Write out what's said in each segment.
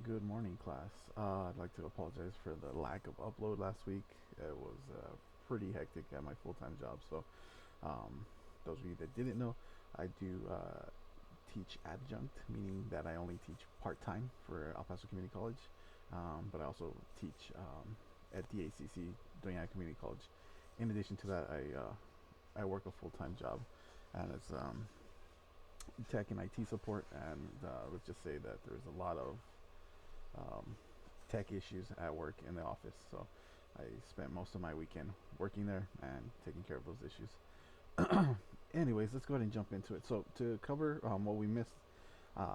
Good morning, class. I'd like to apologize for the lack of upload last week. It was pretty hectic at my full time job. So, um, those of you that didn't know, I do teach adjunct, meaning that I only teach part time for El Paso Community College. But I also teach at the ACC, Tanya Community College. In addition to that, I work a full time job, and it's tech and IT support. And let's just say that there's a lot of um, tech issues at work in the office. So I spent most of my weekend working there and taking care of those issues. Anyways, let's go ahead and jump into it. So to cover what we missed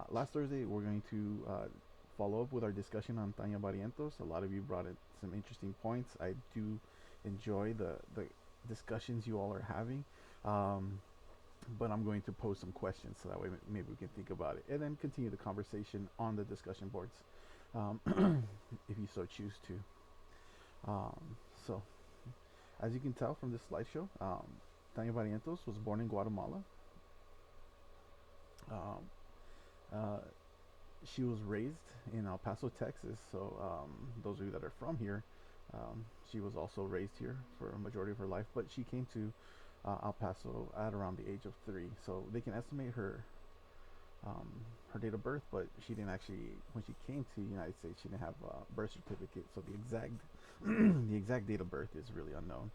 last Thursday, we're going to follow up with our discussion on Tanya Barrientos. A lot of you brought in some interesting points. I do enjoy the discussions you all are having. Um, but I'm going to pose some questions so that way maybe we can think about it and then continue the conversation on the discussion boards um, if you so choose to. Um, so, as you can tell from this slideshow, Tanya Barrientos was born in Guatemala. Um, uh, she was raised in El Paso, Texas. So, those of you that are from here, she was also raised here for a majority of her life. But she came to El Paso at around the age of 3. So they can estimate um, her date of birth, but she didn't actually, when she came to the United States, she didn't have a birth certificate, so the exact the exact date of birth is really unknown.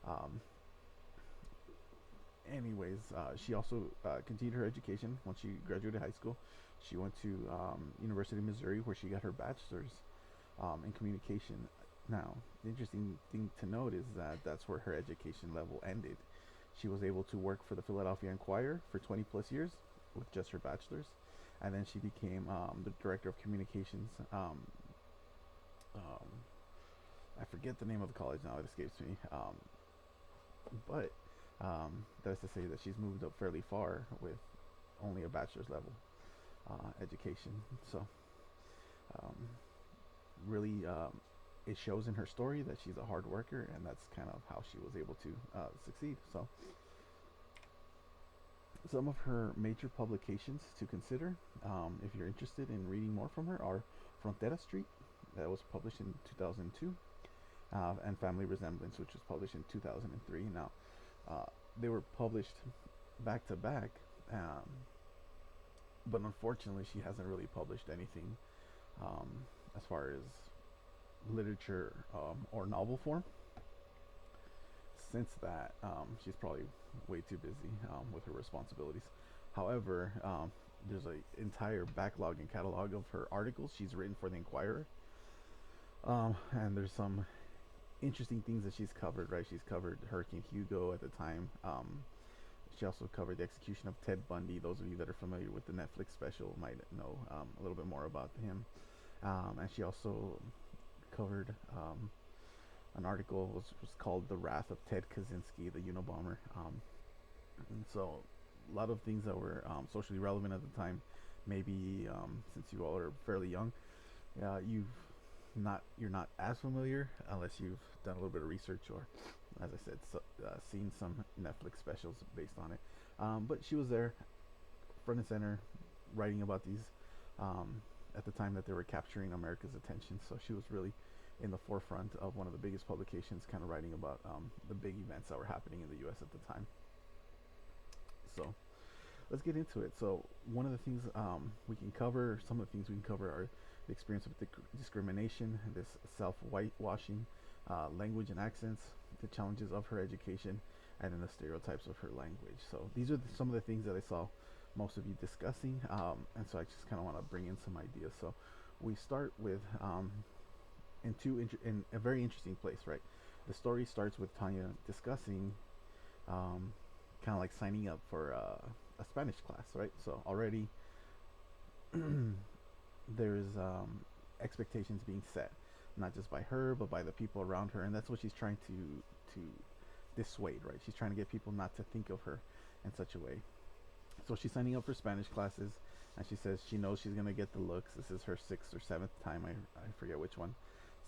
Um, she also continued her education once she graduated high school. She went to University of Missouri, where she got her bachelor's in communication. Now, the interesting thing to note is that that's where her education level ended. She was able to work for the Philadelphia Inquirer for 20 plus years with just her bachelor's, and then she became the director of communications. Um, I forget the name of the college now; it escapes me. But that's to say that she's moved up fairly far with only a bachelor's level education. So um, really, it shows in her story that she's a hard worker, and that's kind of how she was able to succeed. So some of her major publications to consider, if you're interested in reading more from her, are Frontera Street, that was published in 2002, and Family Resemblance, which was published in 2003. Now, they were published back to back, um, but unfortunately, she hasn't really published anything um, as far as literature or novel form. Since that, she's probably way too busy with her responsibilities. However, there's an entire backlog and catalog of her articles she's written for the Inquirer, and there's some interesting things that she's covered. Right, she's covered Hurricane Hugo at the time. She also covered the execution of Ted Bundy. Those of you that are familiar with the Netflix special might know a little bit more about him. And she also covered an article was called "The Wrath of Ted Kaczynski, the Unabomber." And so, a lot of things that were socially relevant at the time. Maybe since you all are fairly young, you're not as familiar unless you've done a little bit of research or, as I said, seen some Netflix specials based on it. But she was there, front and center, writing about these um, at the time that they were capturing America's attention. So she was really in the forefront of one of the biggest publications, kind of writing about the big events that were happening in the U.S. at the time. So let's get into it. So one of the things we can cover, some of the things we can cover are the experience of discrimination, this self-whitewashing, language and accents, the challenges of her education, and then the stereotypes of her language. So these are some of the things that I saw most of you discussing, and so I just kind of want to bring in some ideas. So we start with in a very interesting place, right? The story starts with Tanya discussing um, kind of like signing up for a Spanish class, right? So already there's expectations being set, not just by her but by the people around her, and that's what she's trying to dissuade, right? She's trying to get people not to think of her in such a way. So she's signing up for Spanish classes, and she says she knows she's gonna get the looks. This is her sixth or seventh time, I forget which one,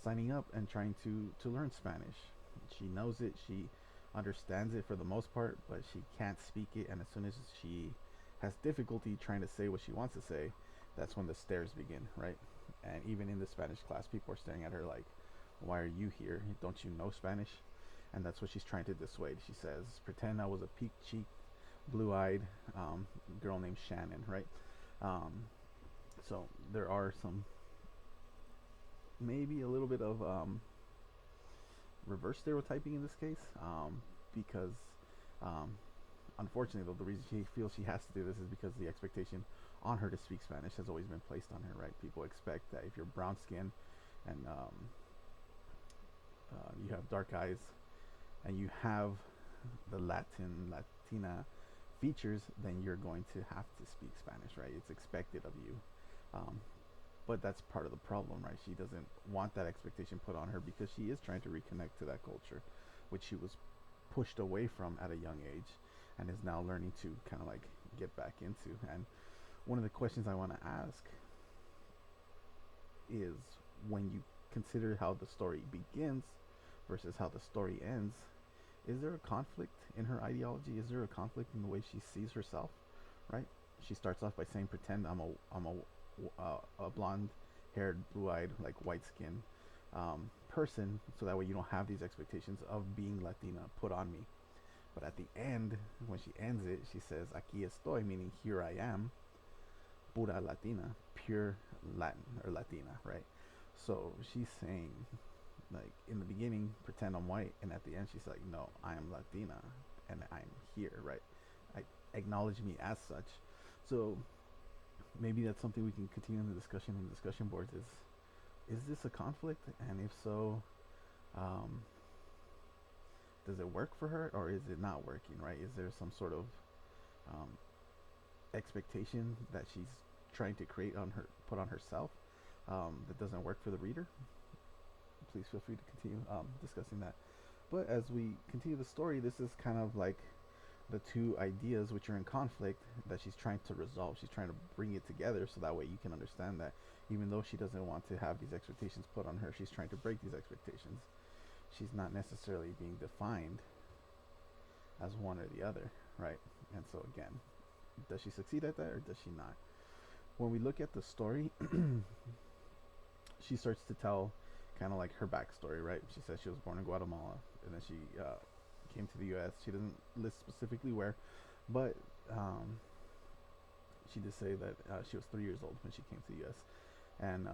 signing up and trying to learn Spanish. She knows it. She understands it for the most part, but she can't speak it. And as soon as she has difficulty trying to say what she wants to say, that's when the stares begin, right? And even in the Spanish class, people are staring at her like, "Why are you here? Don't you know Spanish?" And that's what she's trying to dissuade. She says, "Pretend I was a peak-cheeked, blue-eyed girl named Shannon," right? Um, so there are some, maybe a little bit of reverse stereotyping in this case, because um, unfortunately, though, the reason she feels she has to do this is because the expectation on her to speak Spanish has always been placed on her, right? People expect that if you're brown skinned and you have dark eyes and you have the Latina features, then you're going to have to speak Spanish, right? It's expected of you. Um, but that's part of the problem, right? She doesn't want that expectation put on her because she is trying to reconnect to that culture, which she was pushed away from at a young age and is now learning to kind of like get back into. And one of the questions I want to ask is, when you consider how the story begins versus how the story ends, is there a conflict in her ideology? Is there a conflict in the way she sees herself? Right? She starts off by saying, "Pretend I'm a blonde-haired, blue-eyed, like white-skinned person, so that way you don't have these expectations of being Latina put on me." But at the end, when she ends it, she says, "Aquí estoy," meaning here I am, pura Latina, pure Latin or Latina, right? So she's saying, like, in the beginning, pretend I'm white, and at the end, she's like, "No, I am Latina, and I'm here," right? I acknowledge me as such. So maybe that's something we can continue in the discussion in the discussion boards. Is this a conflict, and if so, um, does it work for her, or is it not working? Right? Is there some sort of um, expectation that she's trying to create on her, put on herself, that doesn't work for the reader? Please feel free to continue discussing that. But as we continue the story, this is kind of like the two ideas which are in conflict that she's trying to resolve. She's trying to bring it together so that way you can understand that even though she doesn't want to have these expectations put on her, she's trying to break these expectations. She's not necessarily being defined as one or the other, right? And so again, does she succeed at that or does she not? When we look at the story, she starts to tell kind of like her backstory, right? She says she was born in Guatemala and then she came to the U.S. She doesn't list specifically where, but she did say that she was 3 years old when she came to the U.S. And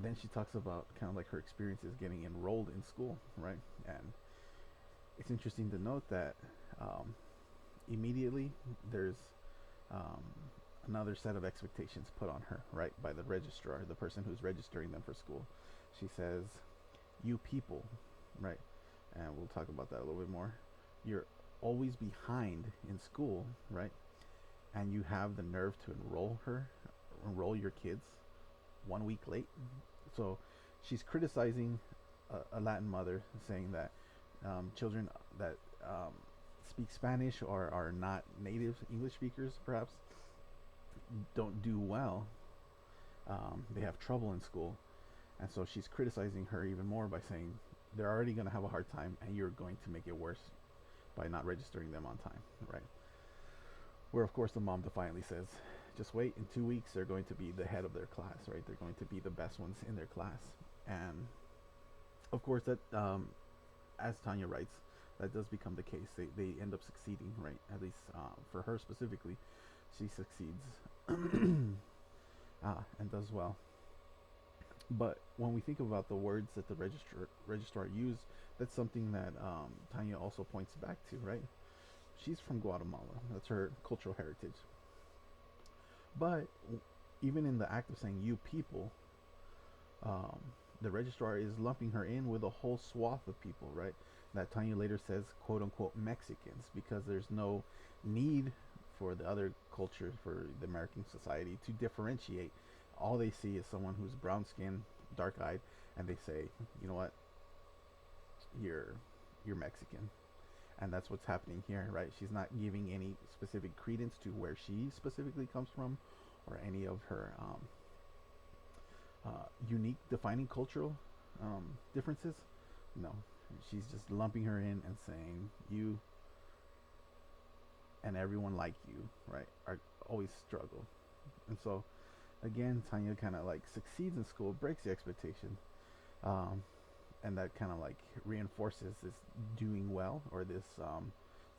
then she talks about kind of like her experiences getting enrolled in school, right? And it's interesting to note that immediately there's um, another set of expectations put on her, right, by the registrar, the person who's registering them for school. She says, "You people," right, and we'll talk about that a little bit more. "You're always behind in school, right? And you have the nerve to enroll your kids 1 week late." So she's criticizing a Latin mother, saying that children that speak Spanish or are not native English speakers, perhaps, don't do well. They have trouble in school. And so she's criticizing her even more by saying they're already going to have a hard time and you're going to make it worse by not registering them on time, right? Where, of course, the mom defiantly says, "Just wait, in 2 weeks they're going to be the head of their class, right? They're going to be the best ones in their class." And of course, that, as Tanya writes, that does become the case. They end up succeeding, right? At least for her specifically, she succeeds and does well. But when we think about the words that the registrar used, that's something that Tanya also points back to, right? She's from Guatemala. That's her cultural heritage. But even in the act of saying "you people," um, the registrar is lumping her in with a whole swath of people, right? That Tanya later says, "quote unquote" Mexicans, because there's no need for the other culture, for the American society, to differentiate. All they see is someone who's brown skinned, dark eyed, and they say, "You know what? You're you're Mexican." And that's what's happening here, right? She's not giving any specific credence to where she specifically comes from, or any of her unique defining cultural differences. No, she's just lumping her in and saying you and everyone like you, right, are always struggle. And so again, Tanya kind of like succeeds in school, breaks the expectation, um, and that kind of like reinforces this doing well, or this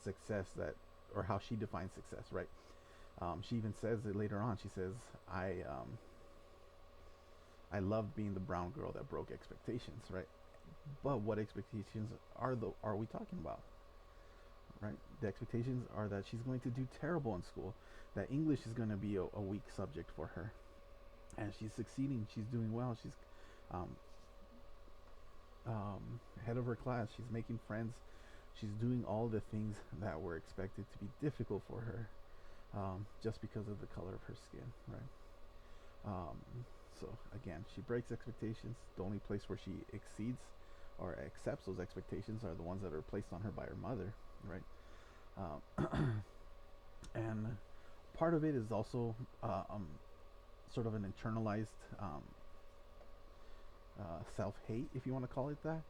success that, or how she defines success, right? She even says it later on. She says, I loved being the brown girl that broke expectations, right? But what expectations are we talking about, right? The expectations are that she's going to do terrible in school, that English is going to be a weak subject for her, and she's succeeding. She's doing well. She's um, head of her class. She's making friends. She's doing all the things that were expected to be difficult for her, just because of the color of her skin, right? Um, so again, she breaks expectations. The only place where she exceeds or accepts those expectations are the ones that are placed on her by her mother, right? And part of it is also sort of an internalized self-hate, if you want to call it that,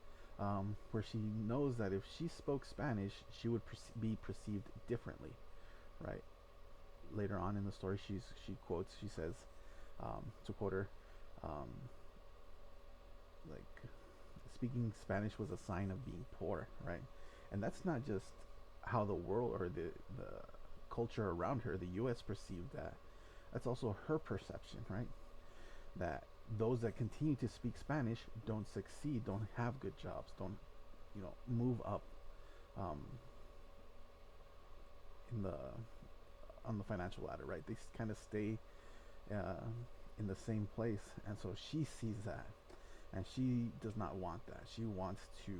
where she knows that if she spoke Spanish, she would be perceived differently, right? Later on in the story, she says, to quote her, um, like, speaking Spanish was a sign of being poor, right? And that's not just how the world or the culture around her, the U.S. perceived that. That's also her perception, right? That those that continue to speak Spanish don't succeed, don't have good jobs, don't, move up, um, in the on the financial ladder, right? They kind of stay uh, in the same place, and so she sees that, and she does not want that. She wants to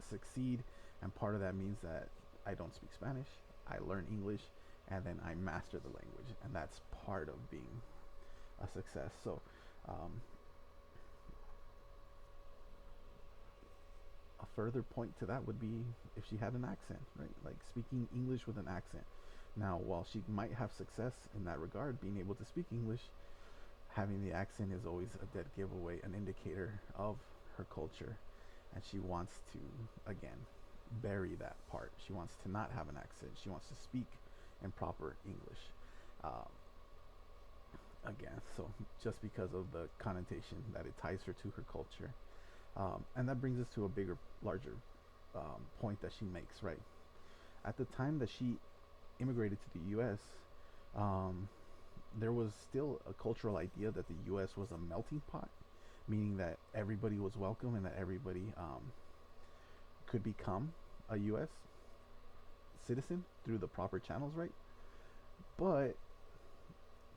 succeed, and part of that means that I don't speak Spanish, I learn English, and then I master the language, and that's part of being a success. So, um, a further point to that would be if she had an accent, right? Like speaking English with an accent. Now, while she might have success in that regard, being able to speak English, having the accent is always a dead giveaway, an indicator of her culture. And she wants to, again, bury that part. She wants to not have an accent. She wants to speak in proper English. Uh, Again, so just because of the connotation that it ties her to her culture. And that brings us to a bigger, larger point that she makes, right? At the time that she immigrated to the U.S., um, there was still a cultural idea that the U.S. was a melting pot, meaning that everybody was welcome and that everybody could become a U.S. citizen through the proper channels, right? But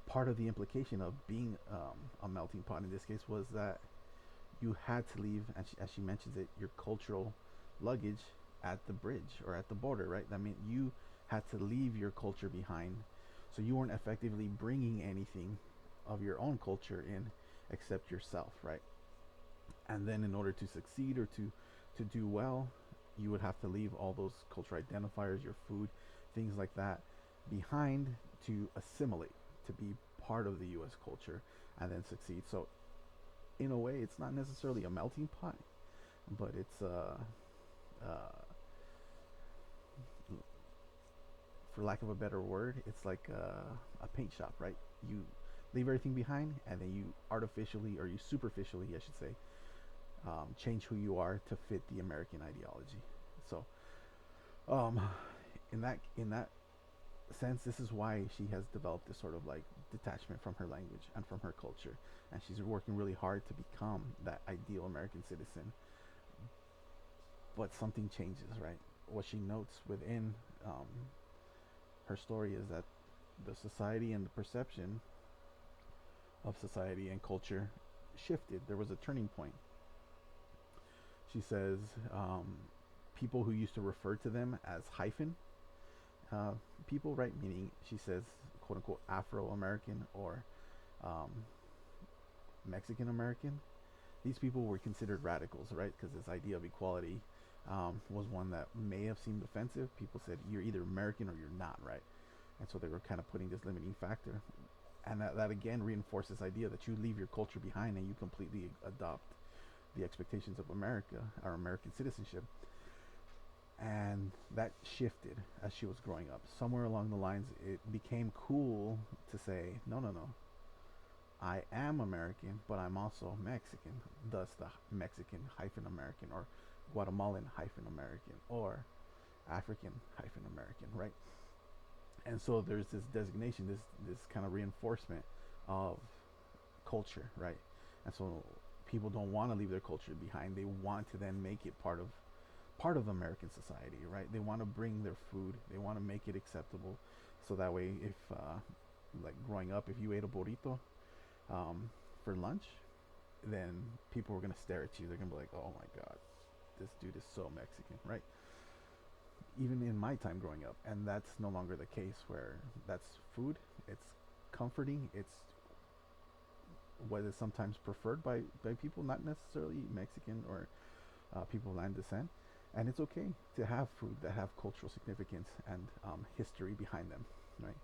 part of the implication of being a melting pot in this case was that you had to leave, as she mentions it, your cultural luggage at the bridge or at the border, right? That meant you had to leave your culture behind. So you weren't effectively bringing anything of your own culture in except yourself, right? And then in order to succeed or to do well, you would have to leave all those cultural identifiers, your food, things like that behind to assimilate, to be part of the US culture and then succeed. So in a way, it's not necessarily a melting pot, but it's for lack of a better word, it's like a paint shop, right? You leave everything behind, and then you artificially, or you superficially, I should say, change who you are to fit the American ideology. So, um, in that sense, this is why she has developed this sort of like detachment from her language and from her culture, and she's working really hard to become that ideal American citizen. But something changes, right? What she notes within her story is that the society and the perception of society and culture shifted. There was a turning point. She says people who used to refer to them as hyphen uh, people, right? Meaning, she says, quote unquote, Afro American or um, Mexican American. These people were considered radicals, right? Because this idea of equality was one that may have seemed offensive. People said, you're either American or you're not, right? And so they were kind of putting this limiting factor. And that again reinforces this idea that you leave your culture behind and you completely adopt the expectations of America or American citizenship. And that shifted as she was growing up. Somewhere along the lines, it became cool to say, no, no, no, I am American, but I'm also Mexican. Thus, the Mexican hyphen American, or Guatemalan hyphen American, or African hyphen American, right? And so there's this designation, this kind of reinforcement of culture, right? And so people don't want to leave their culture behind. They want to then make it part of American society, right? They want to bring their food. They want to make it acceptable, so that way, if like growing up, if you ate a burrito for lunch, then people were gonna stare at you. They're gonna be like, "Oh my God, this dude is so Mexican," right? Even in my time growing up, and that's no longer the case. Where that's food, it's comforting, it's what is sometimes preferred by people not necessarily Mexican or people of land descent, and it's okay to have food that have cultural significance and history behind them, right?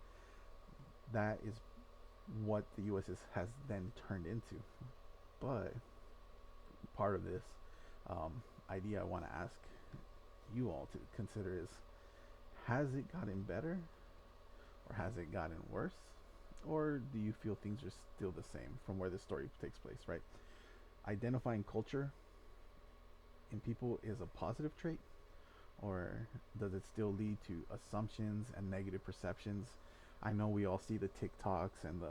That is what the U.S. has then turned into. But part of this um, idea I want to ask you all to consider is: has it gotten better, or has it gotten worse, or do you feel things are still the same from where the story takes place? Right? Identifying culture in people is a positive trait, or does it still lead to assumptions and negative perceptions? I know we all see the TikToks and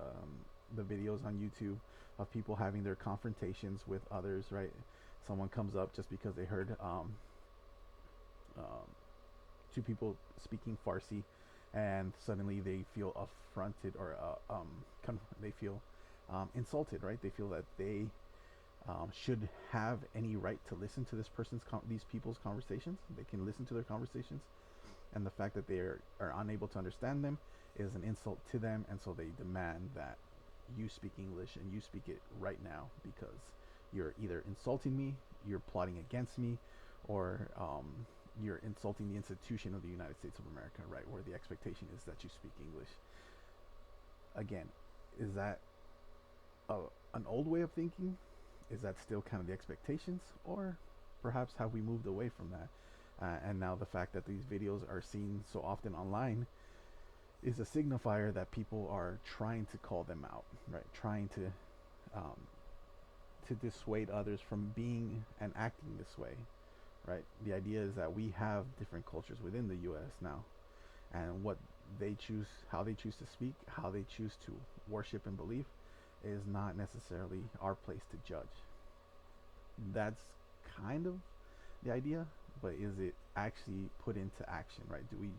the videos on YouTube of people having their confrontations with others, right? Someone comes up just because they heard um, two people speaking Farsi, and suddenly they feel affronted, or they feel insulted, right? They feel that they should have any right to listen to these people's conversations. They can listen to their conversations, and the fact that they are unable to understand them is an insult to them, and so they demand that you speak English and you speak it right now, because you're either insulting me, you're plotting against me, or you're insulting the institution of the United States of America, right? Where the expectation is that you speak English. Again, is that a, an old way of thinking? Is that still kind of the expectations, or perhaps have we moved away from that? And now the fact that these videos are seen so often online is a signifier that people are trying to call them out, right? Trying um, to dissuade others from being and acting this way, right? The idea is that we have different cultures within the U.S. now, and what they choose, how they choose to speak, how they choose to worship and believe, is not necessarily our place to judge. That's kind of the idea, but is it actually put into action, right? Do we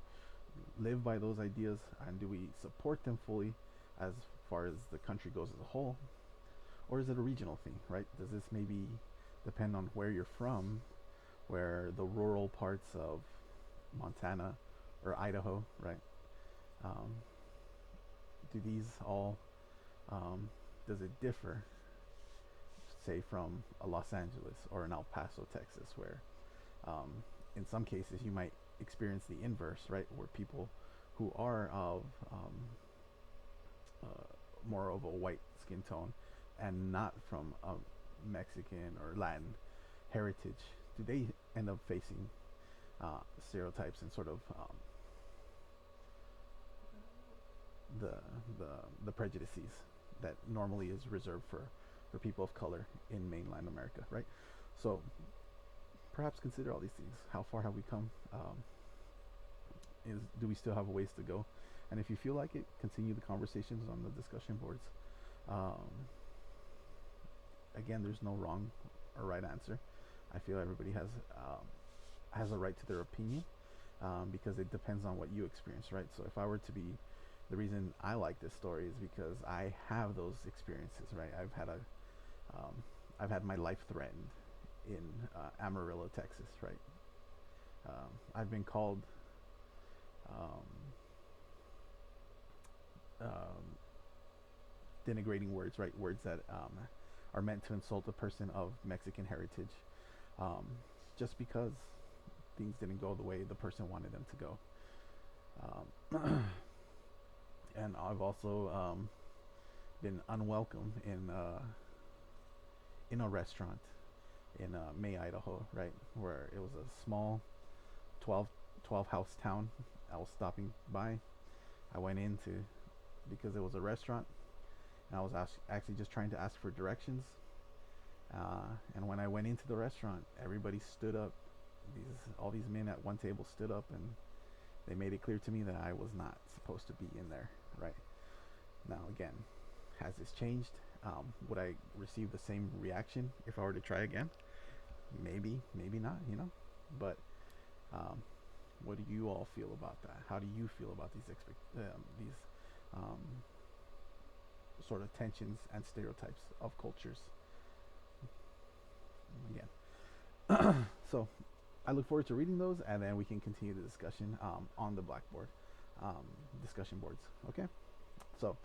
live by those ideas, and do we support them fully as far as the country goes as a whole? Or is it a regional thing, right? Does this maybe depend on where you're from, where the rural parts of Montana or Idaho, right? Um, do these all, does it differ, say, from a Los Angeles or an El Paso, Texas, where in some cases you might experience the inverse, right? Where people who are of more of a white skin tone and not from a Mexican or Latin heritage, do they end up facing stereotypes and sort of the, the the prejudices that normally is reserved for people of color in mainland America, right? So perhaps consider all these things. How far have we come? Do we still have a ways to go? And if you feel like it, continue the conversations on the discussion boards. Um, Again, there's no wrong or right answer. I feel everybody has a right to their opinion, because it depends on what you experience, right? So if I were to be, the reason I like this story is because I have those experiences, right? I've had my life threatened in Amarillo, Texas, right? I've been called um, um, denigrating words, right? Words that are meant to insult a person of Mexican heritage, um, just because things didn't go the way the person wanted them to go. And I've also been unwelcome in a restaurant in May, Idaho, right, where it was a small 12 house town. I was stopping by. I went into, because it was a restaurant, And I was actually just trying to ask for directions. And when I went into the restaurant, everybody stood up. All these men at one table stood up, and they made it clear to me that I was not supposed to be in there. Right now, again, has this changed? Would I receive the same reaction if I were to try again? Maybe, maybe not. But um, what do you all feel about that? How do you feel about these um, sort of tensions and stereotypes of cultures? Again, so I look forward to reading those, and then we can continue the discussion on the Blackboard discussion boards. Okay, so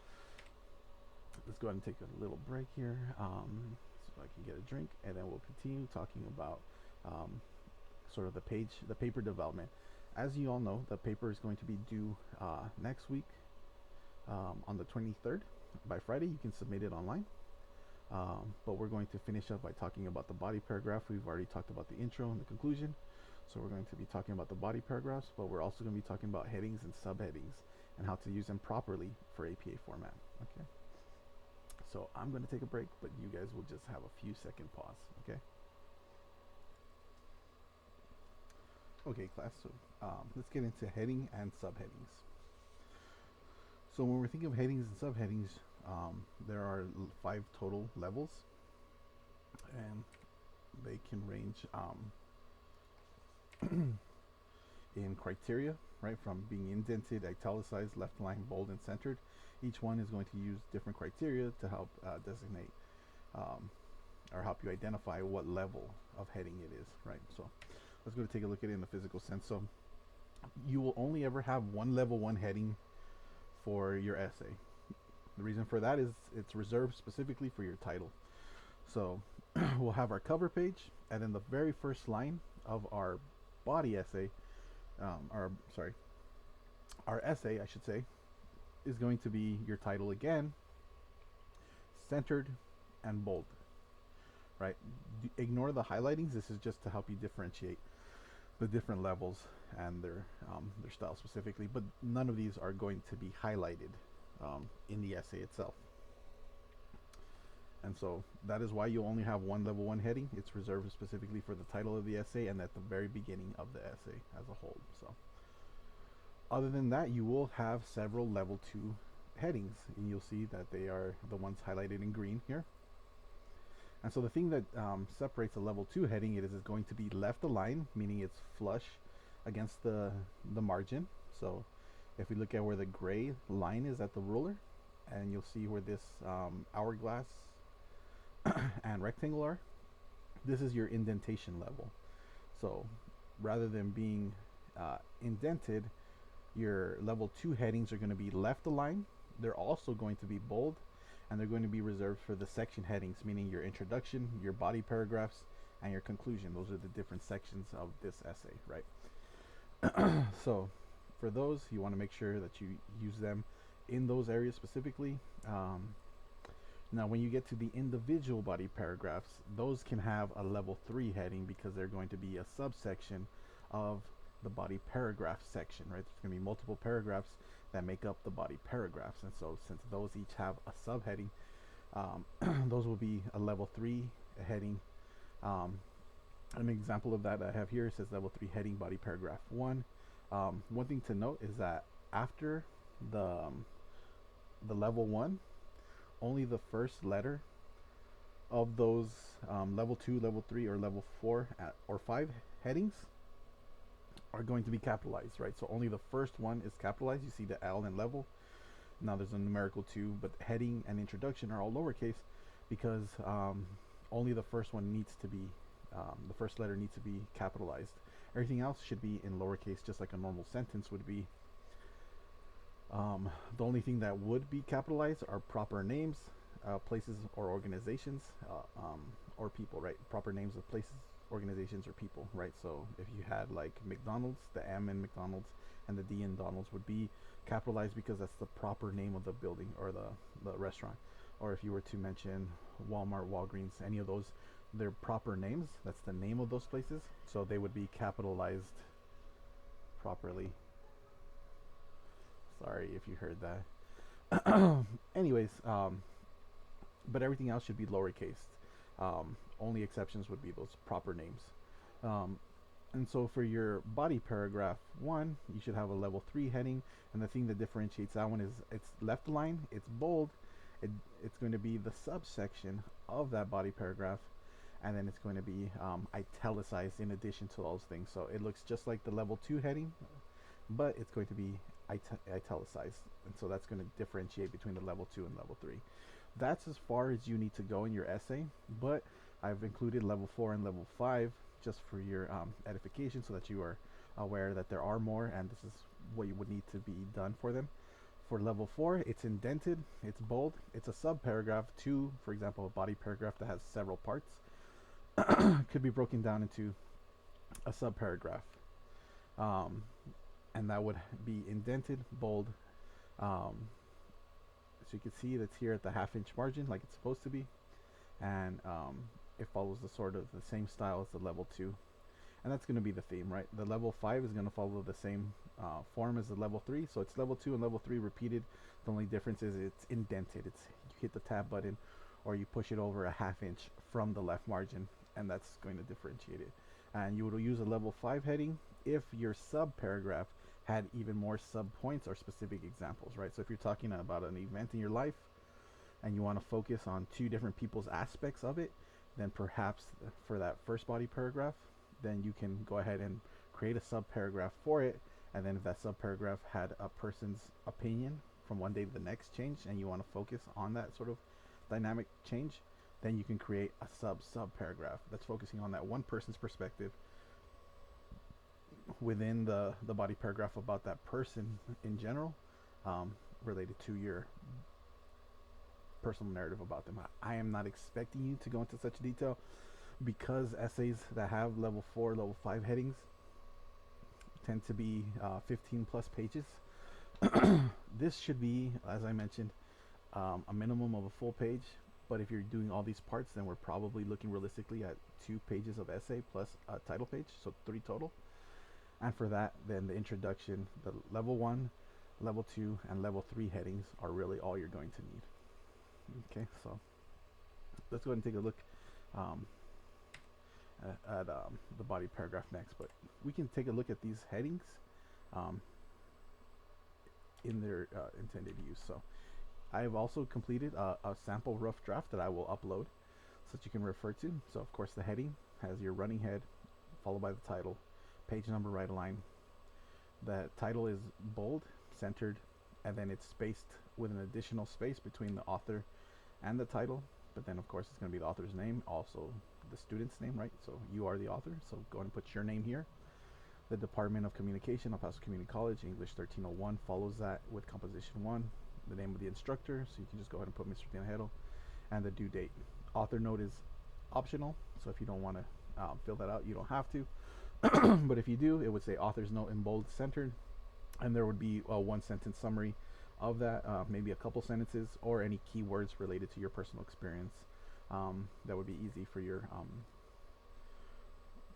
let's go ahead and take a little break here, so I can get a drink, and then we'll continue talking about sort of the paper development. As you all know, the paper is going to be due next week on the 23rd. By Friday, you can submit it online. But we're going to finish up by talking about the body paragraph. We've already talked about the intro and the conclusion. So we're going to be talking about the body paragraphs, but we're also going to be talking about headings and subheadings and how to use them properly for APA format. Okay. So I'm going to take a break, but you guys will just have a few second pause. Okay. Okay, class. So let's get into heading and subheadings. So when we're thinking of headings and subheadings, there are 5 total levels, and they can range in criteria, right? From being indented, italicized, left line, bold, and centered. Each one is going to use different criteria to help designate or help you identify what level of heading it is, right? So let's go to take a look at it in the physical sense. So you will only ever have one level 1 heading for your essay. The reason for that is it's reserved specifically for your title. So we'll have our cover page, and then the very first line of our body essay, our essay, I should say, is going to be your title again, centered and bold. Right? Ignore the highlightings. This is just to help you differentiate the different levels and their style specifically. But none of these are going to be highlighted in the essay itself. And so that is why you only have one level 1 heading. It's reserved specifically for the title of the essay and at the very beginning of the essay as a whole. So other than that, you will have several level 2 headings, and you'll see that they are the ones highlighted in green here. And so the thing that separates a level 2 heading, it is going to be left aligned, meaning it's flush against the margin. So if we look at where the gray line is at the ruler, and you'll see where this hourglass and rectangle are, this is your indentation level. So rather than being indented, your level 2 headings are going to be left aligned. They're also going to be bold, and they're going to be reserved for the section headings, meaning your introduction, your body paragraphs, and your conclusion. Those are the different sections of this essay, right? So for those, you want to make sure that you use them in those areas specifically. Now when you get to the individual body paragraphs, those can have a level 3 heading because they're going to be a subsection of the body paragraph section, right? There's going to be multiple paragraphs that make up the body paragraphs, and so since those each have a subheading, those will be a level 3 heading. An example of that I have here says level 3 heading body paragraph 1. One thing to note is that after the level 1, only the first letter of those level 2, level 3, or level 4 or 5 headings are going to be capitalized, right? So only the first one is capitalized. You see the L in level. Now there's a numerical 2, but heading and introduction are all lowercase because only the first one needs to be, the first letter needs to be capitalized. Everything else should be in lowercase, just like a normal sentence would be. The only thing that would be capitalized are proper names, places or organizations, or people, right? Proper names of places, organizations, or people, right? So if you had like McDonald's, the M in McDonald's and the D in Donald's would be capitalized because that's the proper name of the building or the restaurant. Or if you were to mention Walmart, Walgreens, any of those, they're proper names. That's the name of those places. So they would be capitalized properly. Sorry if you heard that. Anyways, but everything else should be lowercase. Only exceptions would be those proper names. Um, and so for your body paragraph one, you should have a level 3 heading. And the thing that differentiates that one is it's left line, it's bold, it, it's going to be the subsection of that body paragraph, and then it's going to be italicized in addition to those things. So it looks just like the level 2 heading, but it's going to be italicized. And so that's going to differentiate between the level 2 and level 3. That's as far as you need to go in your essay, but I've included level 4 and level 5 just for your edification, so that you are aware that there are more, and this is what you would need to be done for them. For level 4, it's indented, it's bold, it's a subparagraph to, for example, a body paragraph that has several parts, could be broken down into a subparagraph. And that would be indented, bold. So you can see that's here at the half-inch margin, like it's supposed to be, and it follows the sort of the same style as the level 2, and that's going to be the theme, right? The level 5 is going to follow the same form as the level 3, so it's level 2 and level 3 repeated. The only difference is it's indented. It's you hit the tab button, or you push it over a half-inch from the left margin, and that's going to differentiate it. And you would use a level 5 heading if your sub-paragraph had even more sub-points or specific examples, right? So if you're talking about an event in your life and you want to focus on 2 different people's aspects of it, then perhaps for that first body paragraph, then you can go ahead and create a sub-paragraph for it. And then if that sub-paragraph had a person's opinion from one day to the next change, and you want to focus on that sort of dynamic change, then you can create a sub-paragraph that's focusing on that one person's perspective within the body paragraph about that person in general, related to your personal narrative about them. I am not expecting you to go into such detail, because essays that have level 4, level 5 headings tend to be 15 plus pages. This should be, as I mentioned, a minimum of a full page, but if you're doing all these parts, then we're probably looking realistically at 2 pages of essay plus a title page, so 3 total. And for that, then the introduction, the level 1, level 2, and level 3 headings are really all you're going to need. Okay, so let's go ahead and take a look at the body paragraph next, but we can take a look at these headings in their intended use. So I have also completed a sample rough draft that I will upload so that you can refer to. So of course the heading has your running head followed by the title, page number right align. The title is bold, centered, and then it's spaced with an additional space between the author and the title. But then of course it's going to be the author's name, also the student's name, right? So you are the author, so go ahead and put your name here. The Department of Communication, El Paso Community College, English 1301 follows that with composition 1. The name of the instructor, so you can just go ahead and put Mr. Tinajero, and the due date. Author note is optional, so if you don't want to fill that out, you don't have to. But if you do, it would say author's note in bold, centered, and there would be a 1-sentence summary of that, maybe a couple sentences, or any keywords related to your personal experience. That would be easy for your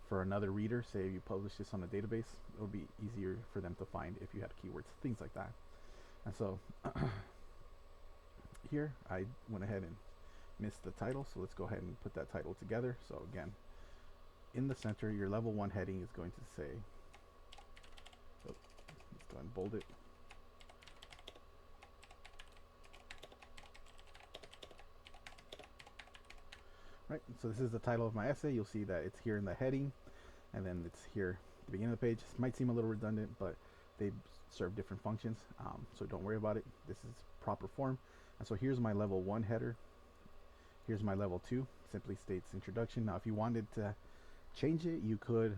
for another reader. Say you publish this on a database, it would be easier for them to find if you had keywords, things like that. And so here I went ahead and missed the title, so let's go ahead and put that title together. So again, in the center, your level 1 heading is going to say, let's go ahead and bold it. Right, so this is the title of my essay. You'll see that it's here in the heading, and then it's here at the beginning of the page. This might seem a little redundant, but they serve different functions, so don't worry about it. This is proper form. And so here's my level 1 header. Here's my level 2. Simply states introduction. Now if you wanted to change it, you could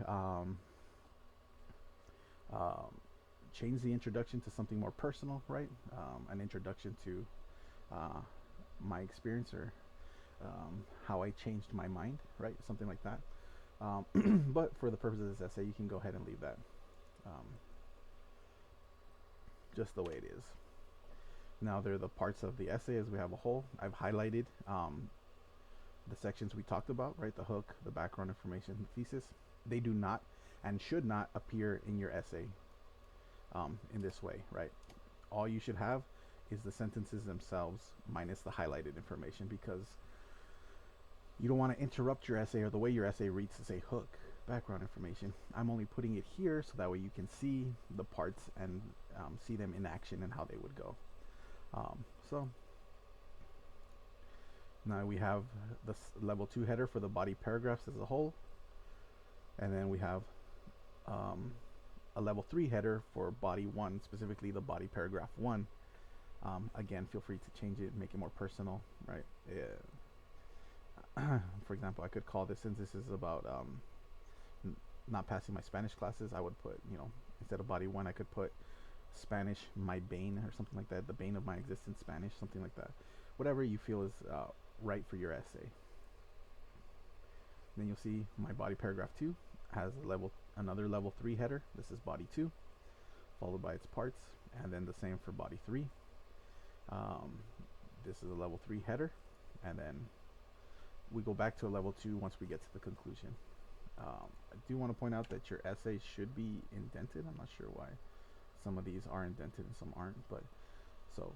change the introduction to something more personal, right? An introduction to my experience, or how I changed my mind, right? Something like that. But for the purpose of this essay, you can go ahead and leave that just the way it is. Now there are the parts of the essay as we have a whole. I've highlighted the sections we talked about, right? The hook, the background information, the thesis. They do not and should not appear in your essay in this way, right? All you should have is the sentences themselves minus the highlighted information, because you don't want to interrupt your essay or the way your essay reads to say hook, background information. I'm only putting it here so that way you can see the parts and see them in action and how they would go. So now we have the level 2 header for the body paragraphs as a whole, and then we have a level 3 header for body 1, specifically the body paragraph 1. Again, feel free to change it, make it more personal, right? For example, I could call this, since this is about not passing my Spanish classes, I would put, instead of body 1, I could put Spanish, my bane, or something like that, the bane of my existence, Spanish, something like that. Whatever you feel is right for your essay. Then you'll see my body paragraph 2 has another level 3 header. This is body 2, followed by its parts, and then the same for body 3. This is a level 3 header, and then we go back to a level 2 once we get to the conclusion. I do want to point out that your essay should be indented. I'm not sure why some of these are indented and some aren't, but so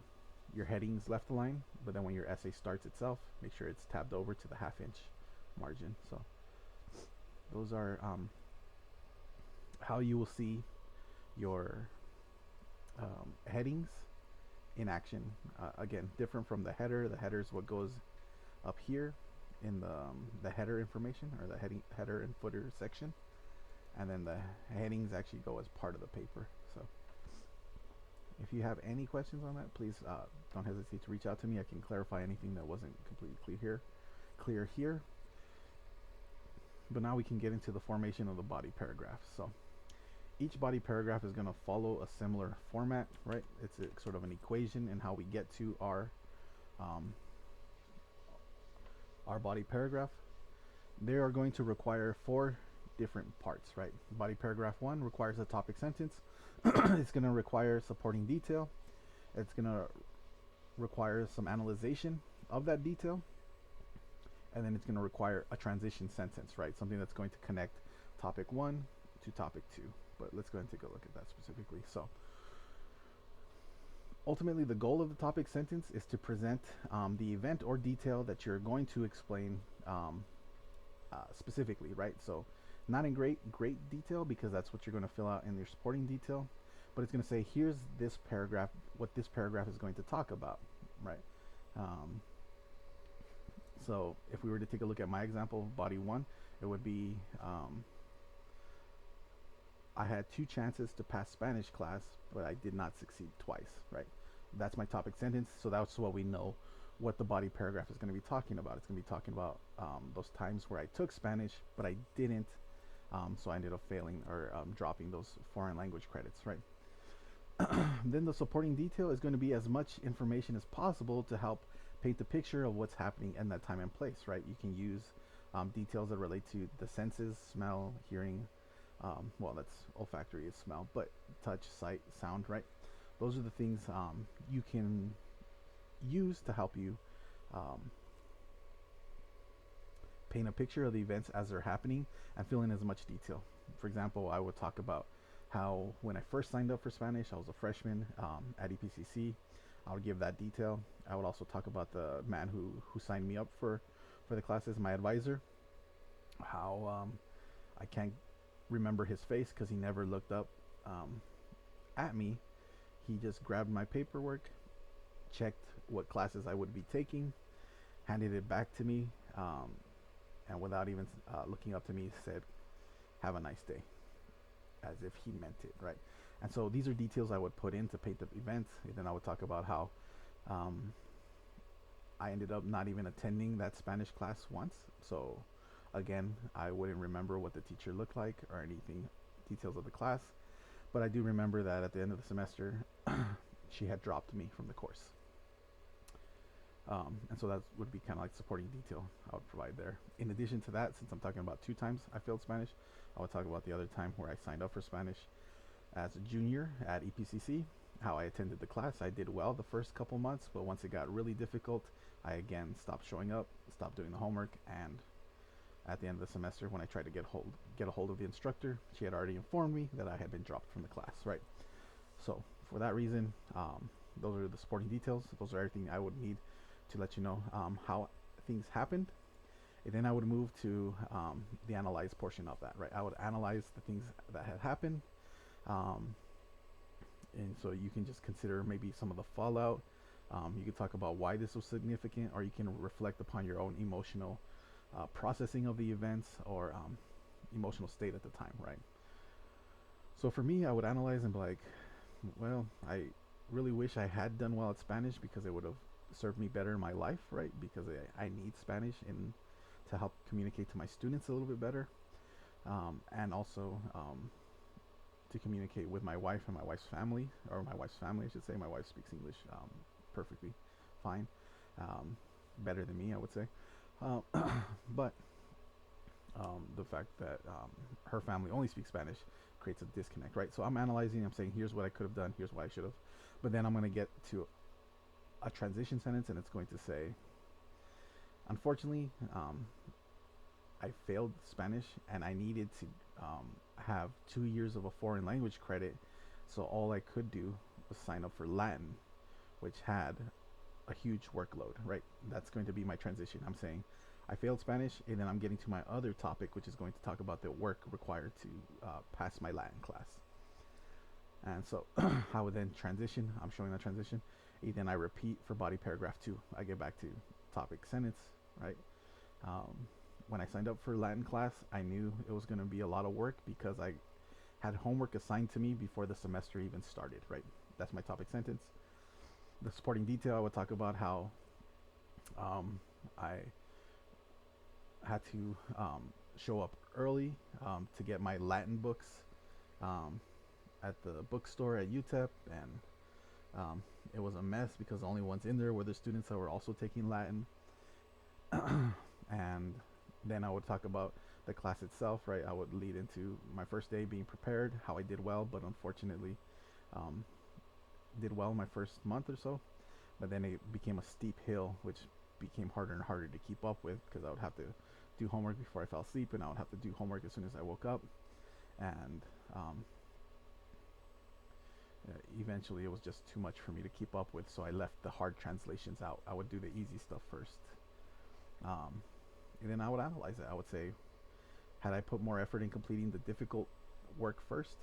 your headings left align, but then when your essay starts itself, make sure it's tabbed over to the 1/2 inch margin. So those are how you will see your headings in action. Again, different from the header. The header is what goes up here in the header information, or the header and footer section, and then the headings actually go as part of the paper. So if you have any questions on that, please don't hesitate to reach out to me. I can clarify anything that wasn't completely clear here. But now we can get into the formation of the body paragraph. So each body paragraph is going to follow a similar format, right? It's a sort of an equation in how we get to our body paragraph. They are going to require 4 different parts, right? Body paragraph 1 requires a topic sentence. It's going to require supporting detail. It's going to require some analyzation of that detail. And then it's going to require a transition sentence, right? Something that's going to connect topic 1 to topic 2. But let's go ahead and take a look at that specifically. So ultimately, the goal of the topic sentence is to present the event or detail that you're going to explain specifically, right? So not in great detail, because that's what you're going to fill out in your supporting detail, but it's going to say, here's this paragraph, what this paragraph is going to talk about, right? So if we were to take a look at my example of body 1, it would be I had 2 chances to pass Spanish class, but I did not succeed twice, right? That's my topic sentence. So that's what we know what the body paragraph is going to be talking about. It's going to be talking about those times where I took Spanish, but I didn't. So I ended up failing or dropping those foreign language credits, right? Then the supporting detail is going to be as much information as possible to help paint the picture of what's happening in that time and place, right? You can use details that relate to the senses, smell, hearing. Well, that's olfactory is smell, but touch, sight, sound, right? Those are the things you can use to help you paint a picture of the events as they're happening and fill in as much detail. For example, I would talk about how when I first signed up for Spanish, I was a freshman at EPCC. I would give that detail. I would also talk about the man who signed me up for the classes, my advisor, how I can't remember his face because he never looked up at me. He just grabbed my paperwork, checked what classes I would be taking, handed it back to me, and without even looking up to me, said, "Have a nice day," as if he meant it, right? And so these are details I would put in to paint the event. And then I would talk about how I ended up not even attending that Spanish class once. So again, I wouldn't remember what the teacher looked like or anything, details of the class. But I do remember that at the end of the semester, she had dropped me from the course. And so that would be kind of like supporting detail I would provide there. In addition to that, since I'm talking about 2 times I failed Spanish, I would talk about the other time where I signed up for Spanish as a junior at EPCC, how I attended the class. I did well the first couple months, but once it got really difficult, I again stopped showing up, stopped doing the homework, and at the end of the semester, when I tried to get a hold of the instructor, she had already informed me that I had been dropped from the class, right? So for that reason, those are the supporting details. Those are everything I would need to let you know how things happened. And then I would move to the analyze portion of that, right? I would analyze the things that had happened, um, and so you can just consider maybe some of the fallout. You can talk about why this was significant, or you can reflect upon your own emotional processing of the events, or emotional state at the time, right? So for me, I would analyze and be like, well, I really wish I had done well at Spanish because it would have served me better in my life, right? Because I need Spanish in to help communicate to my students a little bit better, and also to communicate with my wife and my wife's family, or my wife's family, I should say. My wife speaks English perfectly fine, um, better than me, I would say. Uh, but the fact that her family only speaks Spanish creates a disconnect, right? So I'm analyzing, I'm saying, here's what I could have done, here's what I should have. But then I'm going to get to a transition sentence, and it's going to say, unfortunately, I failed Spanish and I needed to have 2 years of a foreign language credit. So all I could do was sign up for Latin, which had a huge workload, right? That's going to be my transition. I'm saying I failed Spanish, and then I'm getting to my other topic, which is going to talk about the work required to pass my Latin class. And so I would then transition. I'm showing that transition. And then I repeat for body paragraph 2. I get back to topic sentence, right? Um, when I signed up for Latin class, I knew it was going to be a lot of work because I had homework assigned to me before the semester even started, right? That's my topic sentence. The supporting detail, I would talk about how I had to show up early to get my Latin books um, at the bookstore at UTEP, and it was a mess because the only ones in there were the students that were also taking Latin. And then I would talk about the class itself, right? I would lead into my first day being prepared, how I did well, but unfortunately um, did well my first month or so. But then it became a steep hill, which became harder and harder to keep up with because I would have to do homework before I fell asleep, and I would have to do homework as soon as I woke up. And eventually it was just too much for me to keep up with, so I left the hard translations out. I would do the easy stuff first. And then I would analyze it. I would say, had I put more effort in completing the difficult work first,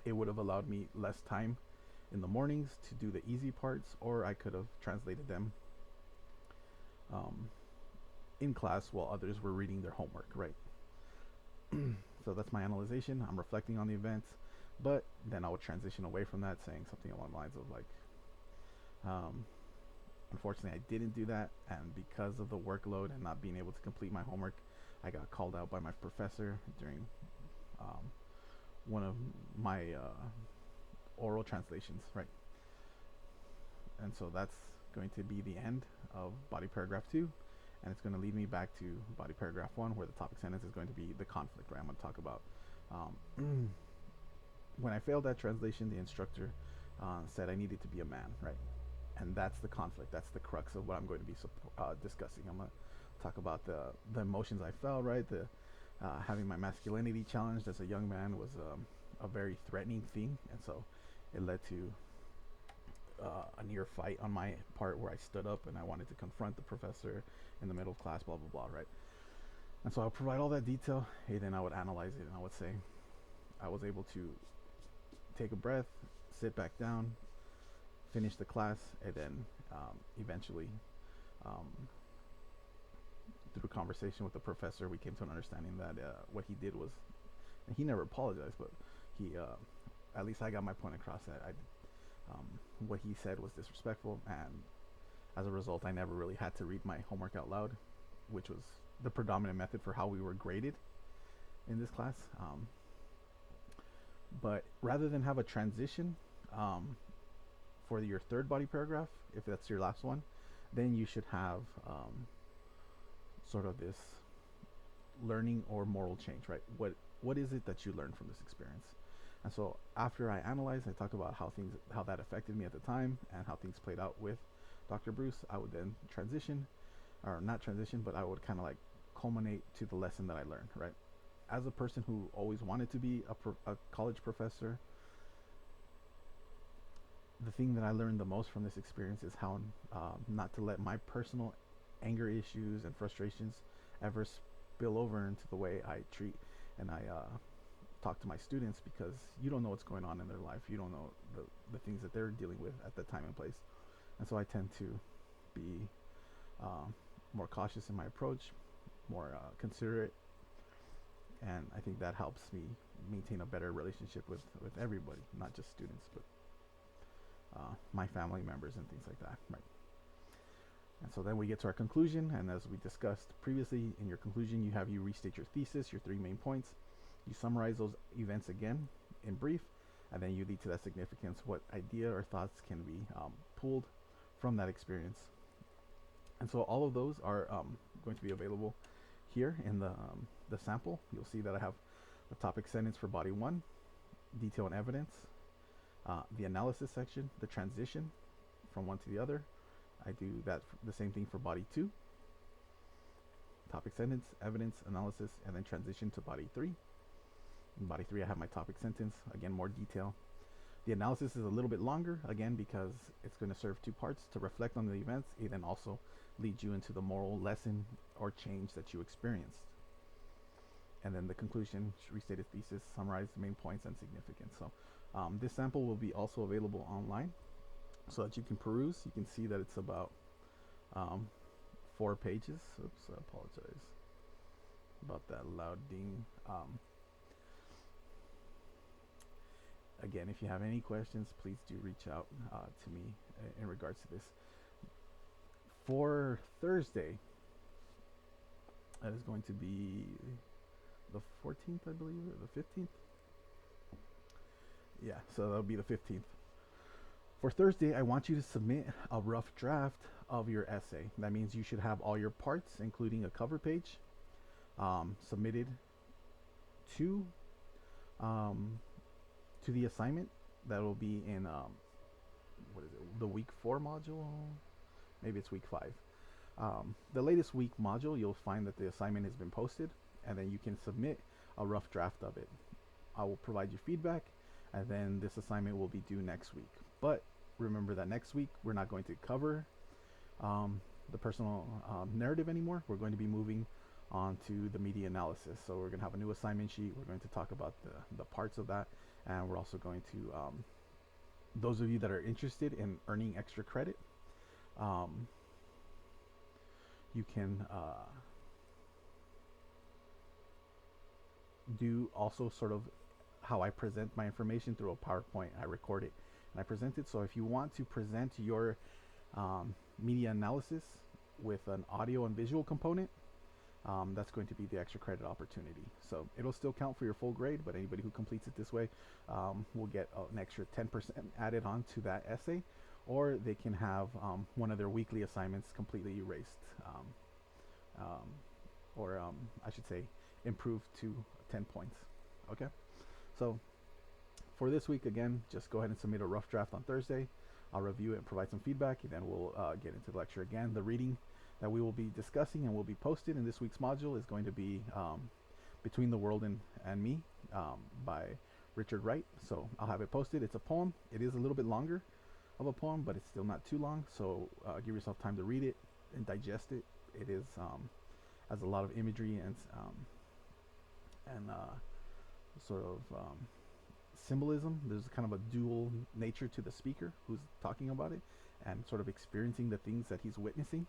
it would have allowed me less time in the mornings to do the easy parts, or I could have translated them in class while others were reading their homework, right? So that's my analyzation. I'm reflecting on the events, but then I would transition away from that, saying something along the lines of like, unfortunately, I didn't do that, and because of the workload and not being able to complete my homework, I got called out by my professor during one of my oral translations, right? And so that's going to be the end of body paragraph 2, and it's going to lead me back to body paragraph 1, where the topic sentence is going to be the conflict, right? I'm going to talk about when I failed that translation, the instructor said I needed to be a man, right? And that's the conflict. That's the crux of what I'm going to be discussing. I'm going to talk about the emotions I felt, right? The having my masculinity challenged as a young man was a very threatening thing, and so it led to a near fight on my part where I stood up and I wanted to confront the professor in the middle of class, blah, blah, blah, right? And so I'll provide all that detail, and then I would analyze it, and I would say I was able to take a breath, sit back down, finish the class, and then eventually, through conversation with the professor, we came to an understanding that what he did was, and he never apologized, but he, at least I got my point across that what he said was disrespectful, and as a result, I never really had to read my homework out loud, which was the predominant method for how we were graded in this class. But rather than have a transition for your third body paragraph, if that's your last one, then you should have sort of this learning or moral change, right? What is it that you learned from this experience? And so after I analyze, I talk about how that affected me at the time and how things played out with Dr. Bruce. I would then transition, or not transition, but I would kind of like culminate to the lesson that I learned, right? As a person who always wanted to be a college professor, the thing that I learned the most from this experience is how not to let my personal anger issues and frustrations ever spill over into the way I treat and I talk to my students, because you don't know what's going on in their life. You don't know the things that they're dealing with at the time and place. And so I tend to be more cautious in my approach, more considerate, and I think that helps me maintain a better relationship with everybody, not just students, but my family members and things like that, right? And so then we get to our conclusion, and as we discussed previously, in your conclusion, you restate your thesis, your 3 main points. You summarize those events again in brief, and then you lead to that significance. What idea or thoughts can be pulled from that experience? And so all of those are going to be available here in the sample. You'll see that I have the topic sentence for body 1, detail and evidence, the analysis section, the transition from one to the other. I do that the same thing for body 2, topic sentence, evidence, analysis, and then transition to body 3. In body 3, I have my topic sentence, again, more detail. The analysis is a little bit longer, again, because it's going to serve 2 parts: to reflect on the events, and then also lead you into the moral lesson or change that you experienced. And then the conclusion, restated thesis, summarize the main points and significance. So this sample will be also available online so that you can peruse. You can see that it's about 4 pages. Oops, I apologize about that loud ding. Again, if you have any questions, please do reach out to me in regards to this. For Thursday, that is going to be the 14th, I believe, or the 15th. Yeah, so that'll be the 15th. For Thursday, I want you to submit a rough draft of your essay. That means you should have all your parts, including a cover page, submitted to the assignment that will be in what is it, the week 4 module? Maybe it's week 5. The latest week module, you'll find that the assignment has been posted, and then you can submit a rough draft of it. I will provide you feedback, and then this assignment will be due next week. But remember that next week we're not going to cover the personal narrative anymore. We're going to be moving on to the media analysis. So we're going to have a new assignment sheet. We're going to talk about the parts of that, and we're also going to, those of you that are interested in earning extra credit, you can do also sort of how I present my information through a PowerPoint. I record it and I present it. So if you want to present your media analysis with an audio and visual component, that's going to be the extra credit opportunity. So it'll still count for your full grade, but anybody who completes it this way will get an extra 10% added on to that essay, or they can have one of their weekly assignments completely erased, or I should say improved to 10 points. Okay, so for this week, again, just go ahead and submit a rough draft on Thursday. I'll review it and provide some feedback, and then we'll get into the lecture again. The reading that we will be discussing and will be posted in this week's module is going to be Between the World and Me by Richard Wright. So I'll have it posted. It's a poem. It is a little bit longer of a poem, but it's still not too long. So give yourself time to read it and digest it. It is has a lot of imagery and sort of symbolism. There's kind of a dual nature to the speaker who's talking about it and sort of experiencing the things that he's witnessing.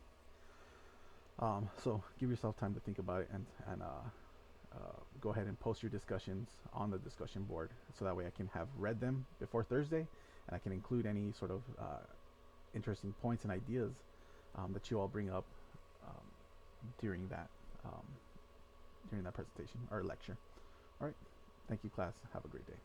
So give yourself time to think about it, and go ahead and post your discussions on the discussion board, so that way I can have read them before Thursday, and I can include any sort of interesting points and ideas that you all bring up during that presentation or lecture. All right, thank you, class. Have a great day.